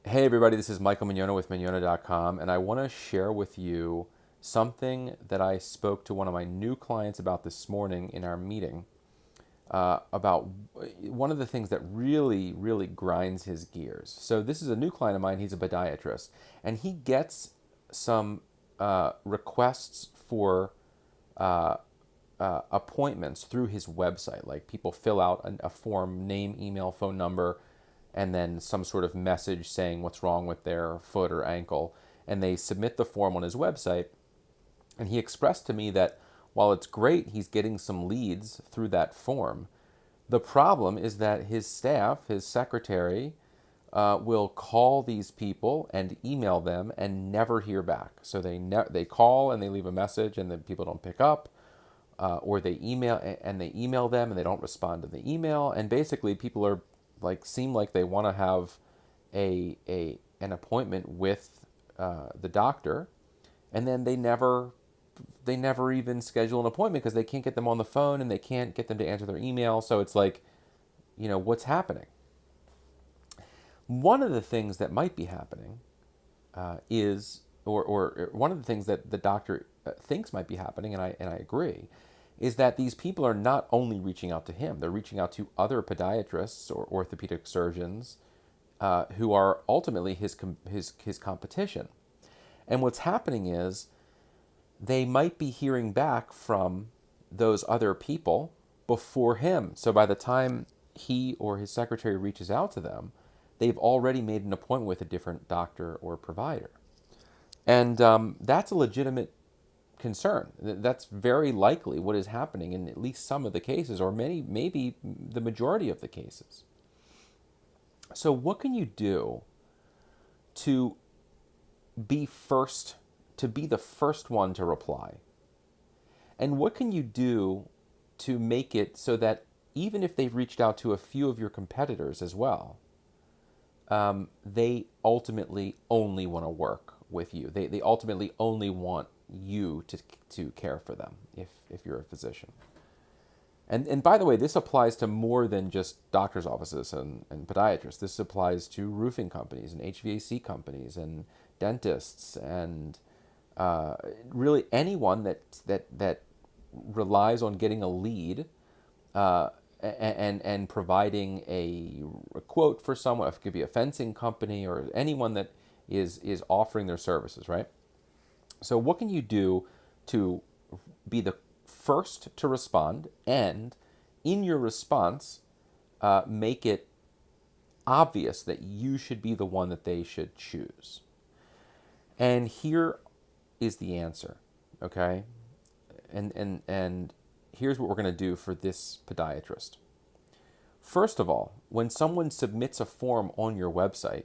Hey everybody, this is Michael Mignona with Mignona.com, and I want to share with you something that I spoke to one of my new clients about this morning in our meeting about one of the things that really grinds his gears. So this is a new client of mine. He's a podiatrist, and he gets some requests for appointments through his website. Like people fill out a form, name, email, phone number, and then some sort of message saying what's wrong with their foot or ankle. And they submit the form on his website. And he expressed to me that while it's great he's getting some leads through that form, the problem is that his staff, his secretary, will call these people and email them and never hear back. So they call and they leave a message and the people don't pick up, or they email them and they don't respond to the email. And basically, people are seem like they want to have an appointment with the doctor, and then they never even schedule an appointment because they can't get them on the phone and they can't get them to answer their email. So it's like, what's happening? One of the things that might be happening is, or one of the things that the doctor thinks might be happening, and I agree, is that these people are not only reaching out to him; they're reaching out to other podiatrists or orthopedic surgeons who are ultimately his competition. And what's happening is they might be hearing back from those other people before him. So by the time he or his secretary reaches out to them, they've already made an appointment with a different doctor or provider. And that's a legitimate concern. That's very likely what is happening in at least some of the cases, or maybe the majority of the cases. So, what can you do to be first, to be the first one to reply? And what can you do to make it so that even if they've reached out to a few of your competitors as well, they ultimately only want to work with you. They ultimately only want you to care for them if you're a physician. And by the way, this applies to more than just doctors' offices and podiatrists. This applies to roofing companies and HVAC companies and dentists and really anyone that relies on getting a lead and providing a quote for someone. It could be a fencing company or anyone that is offering their services, right? So what can you do to be the first to respond, and in your response, make it obvious that you should be the one that they should choose? And here is the answer, okay? And here's what we're going to do for this podiatrist. First of all, when someone submits a form on your website,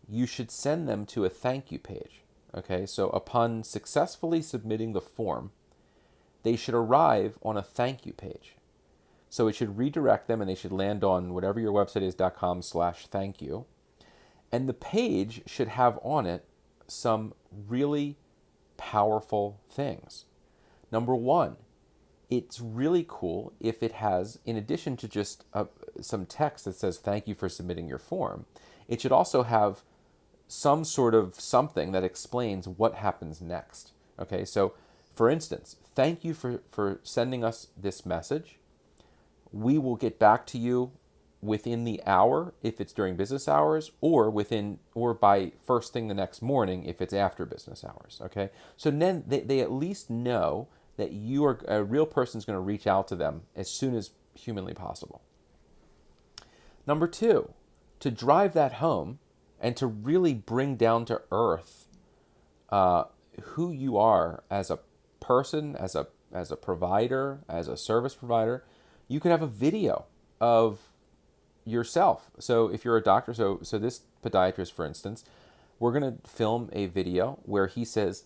you should send them to a thank you page. Okay, so upon successfully submitting the form, they should arrive on a thank you page. So it should redirect them and they should land on whatever your website is .com/thank you. And the page should have on it some really powerful things. Number one, it's really cool if it has, in addition to just some text that says thank you for submitting your form, it should also have some sort of something that explains what happens next. Okay, so for instance, thank you for sending us this message. We will get back to you within the hour if it's during business hours, or by first thing the next morning if it's after business hours. Okay, so then they at least know that you are a real person's going to reach out to them as soon as humanly possible. Number two, to drive that home and to really bring down to earth who you are as a person, as a provider, as a service provider, you can have a video of yourself. So if you're a doctor, so this podiatrist, for instance, we're going to film a video where he says,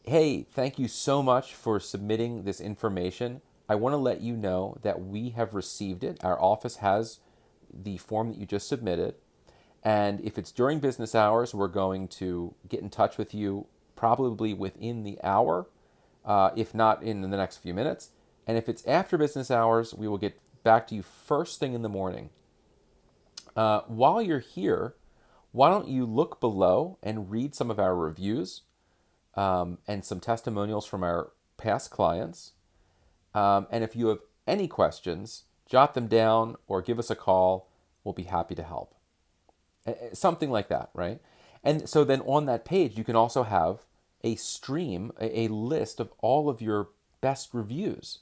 hey, thank you so much for submitting this information. I want to let you know that we have received it. Our office has the form that you just submitted. And if it's during business hours, we're going to get in touch with you probably within the hour, if not in the next few minutes. And if it's after business hours, we will get back to you first thing in the morning. While you're here, why don't you look below and read some of our reviews and some testimonials from our past clients. And if you have any questions, jot them down or give us a call. We'll be happy to help. Something like that, right? And so then on that page, you can also have a stream, a list of all of your best reviews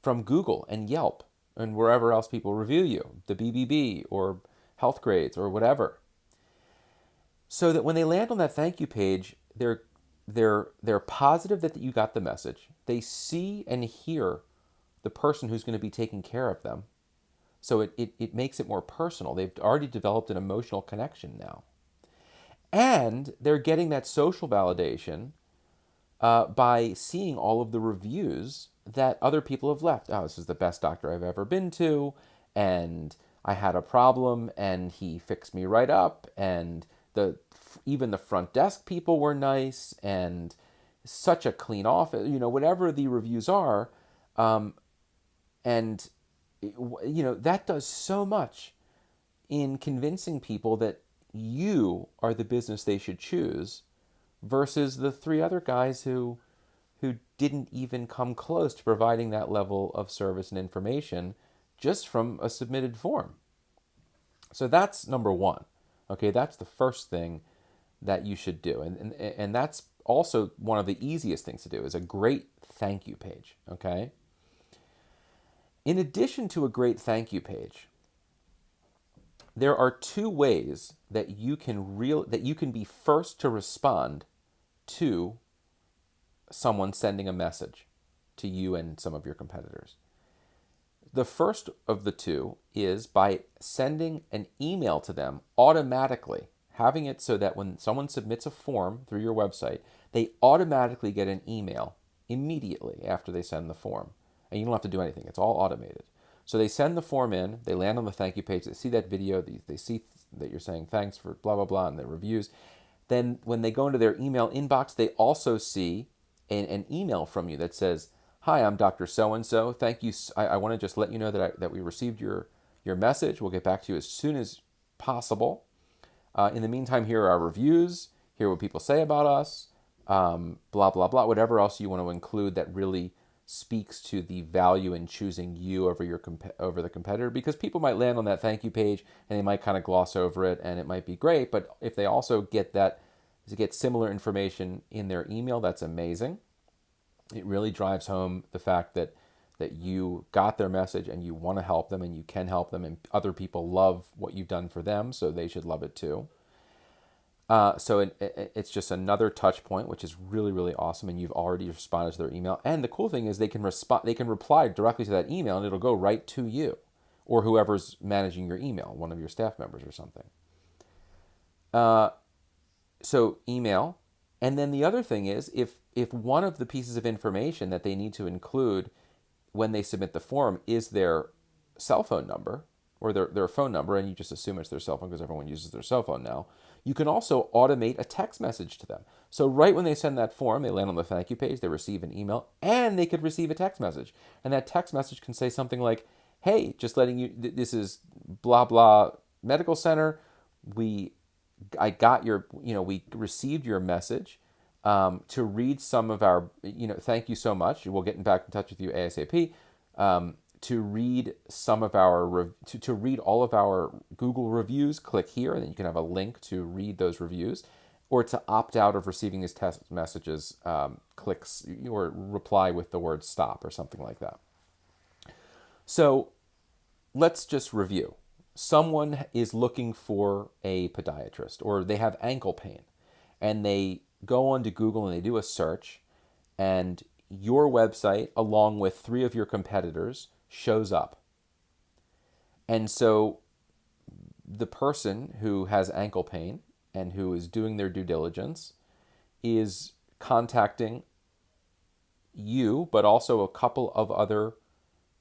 from Google and Yelp and wherever else people review you, the BBB or Health Grades or whatever. So that when they land on that thank you page, they're positive that you got the message. They see and hear the person who's going to be taking care of them. So it makes it more personal. They've already developed an emotional connection now. And they're getting that social validation by seeing all of the reviews that other people have left. Oh, this is the best doctor I've ever been to, and I had a problem, and he fixed me right up, and even the front desk people were nice, and such a clean office. Whatever the reviews are, and that does so much in convincing people that you are the business they should choose versus the three other guys who didn't even come close to providing that level of service and information just from a submitted form. So that's number one. Okay, that's the first thing that you should do. And that's also one of the easiest things to do is a great thank you page. Okay. In addition to a great thank you page, there are two ways that you can be first to respond to someone sending a message to you and some of your competitors. The first of the two is by sending an email to them automatically, having it so that when someone submits a form through your website, they automatically get an email immediately after they send the form. And you don't have to do anything. It's all automated. So they send the form in, they land on the thank you page, they see that video, they see that you're saying thanks for blah, blah, blah, and the reviews. Then when they go into their email inbox, they also see an email from you that says, "Hi, I'm Dr. So-and-so. Thank you. I want to just let you know that we received your message. We'll get back to you as soon as possible. In the meantime, here are our reviews. Here are what people say about us. Blah, blah, blah. Whatever else you want to include that really speaks to the value in choosing you over the competitor, because people might land on that thank you page and they might kind of gloss over it and it might be great, but if they also get similar information in their email, that's amazing. It really drives home the fact that you got their message and you want to help them and you can help them, and other people love what you've done for them, so they should love it too. So it's just another touch point, which is really, really awesome. And you've already responded to their email. And the cool thing is they can reply directly to that email, and it'll go right to you or whoever's managing your email, one of your staff members or something. So email. And then the other thing is if one of the pieces of information that they need to include when they submit the form is their cell phone number or their phone number, and you just assume it's their cell phone because everyone uses their cell phone now, you can also automate a text message to them. So right when they send that form, they land on the thank you page, they receive an email, and they could receive a text message. And that text message can say something like, "Hey, just letting you, this is blah, blah medical center. We received your message to read some of our, thank you so much. We'll get back in touch with you ASAP. To read some of our to read all of our Google reviews, click here, and then you can have a link to read those reviews, or to opt out of receiving these text messages, clicks or reply with the word stop or something like that." So let's just review. Someone is looking for a podiatrist, or they have ankle pain, and they go onto Google and they do a search, and your website, along with 3 of your competitors, shows up. And so the person who has ankle pain and who is doing their due diligence is contacting you, but also a couple of other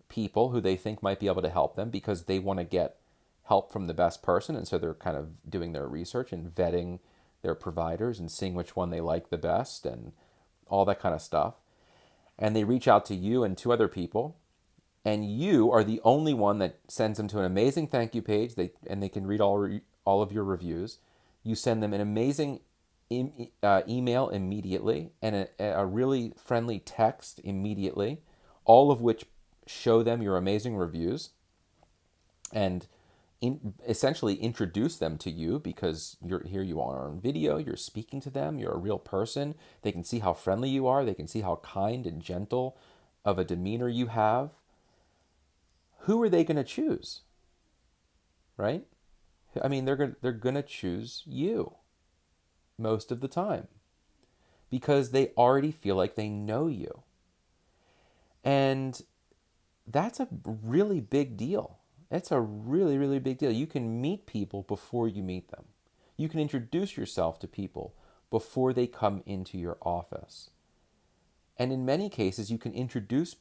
people who they think might be able to help them, because they want to get help from the best person. And so they're kind of doing their research and vetting their providers and seeing which one they like the best and all that kind of stuff. And they reach out to you and 2 other people, and you are the only one that sends them to an amazing thank you page. They can read all of your reviews. You send them an amazing email immediately and a really friendly text immediately, all of which show them your amazing reviews and essentially introduce them to you because here you are on video, you're speaking to them, you're a real person. They can see how friendly you are, they can see how kind and gentle of a demeanor you have. Who are they going to choose? Right? I mean, they're going to choose you most of the time because they already feel like they know you. And that's a really big deal. It's a really, really big deal. You can meet people before you meet them. You can introduce yourself to people before they come into your office. And in many cases, you can introduce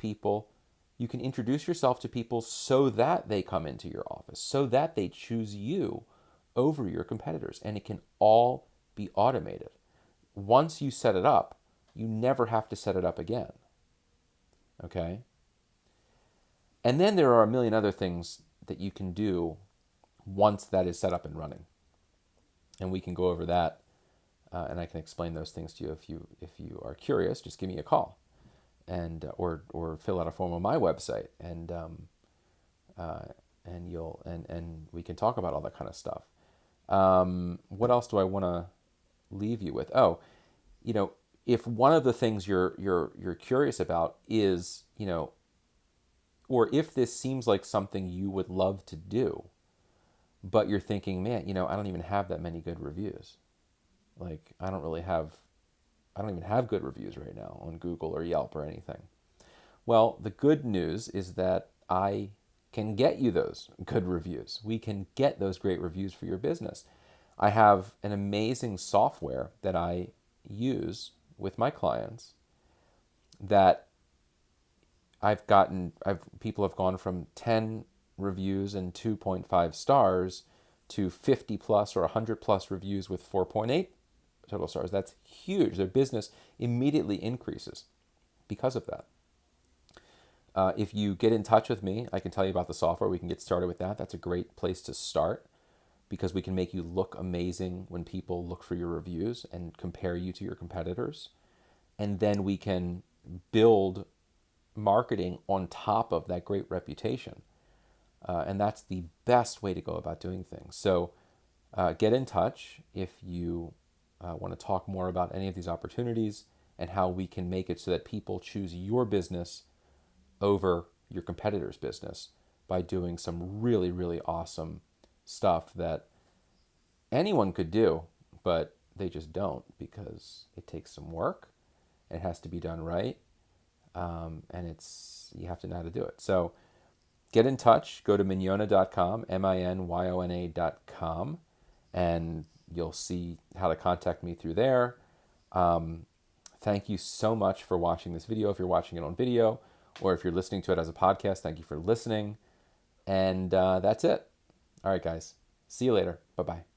yourself to people so that they come into your office, so that they choose you over your competitors. And it can all be automated. Once you set it up, you never have to set it up again. Okay? And then there are a million other things that you can do once that is set up and running. And we can go over that, and I can explain those things to you if you are curious. Just give me a call, and or fill out a form on my website, and we can talk about all that kind of stuff. What else do I want to leave you with? Oh, if one of the things you're curious about is, or if this seems like something you would love to do, but you're thinking, man, I don't even have that many good reviews. Like, I don't even have good reviews right now on Google or Yelp or anything. Well, the good news is that I can get you those good reviews. We can get those great reviews for your business. I have an amazing software that I use with my clients that people have gone from 10 reviews and 2.5 stars to 50 plus or 100 plus reviews with 4.8 total stars. That's huge. Their business immediately increases because of that. If you get in touch with me, I can tell you about the software. We can get started with that. That's a great place to start because we can make you look amazing when people look for your reviews and compare you to your competitors. And then we can build marketing on top of that great reputation. And that's the best way to go about doing things. So get in touch if you want to talk more about any of these opportunities and how we can make it so that people choose your business over your competitor's business by doing some really, really awesome stuff that anyone could do, but they just don't because it takes some work. It has to be done right. And you have to know how to do it. So get in touch. Go to minyona.com, minyona.com, and you'll see how to contact me through there. Thank you so much for watching this video. If you're watching it on video, or if you're listening to it as a podcast, thank you for listening. And that's it. All right, guys. See you later. Bye-bye.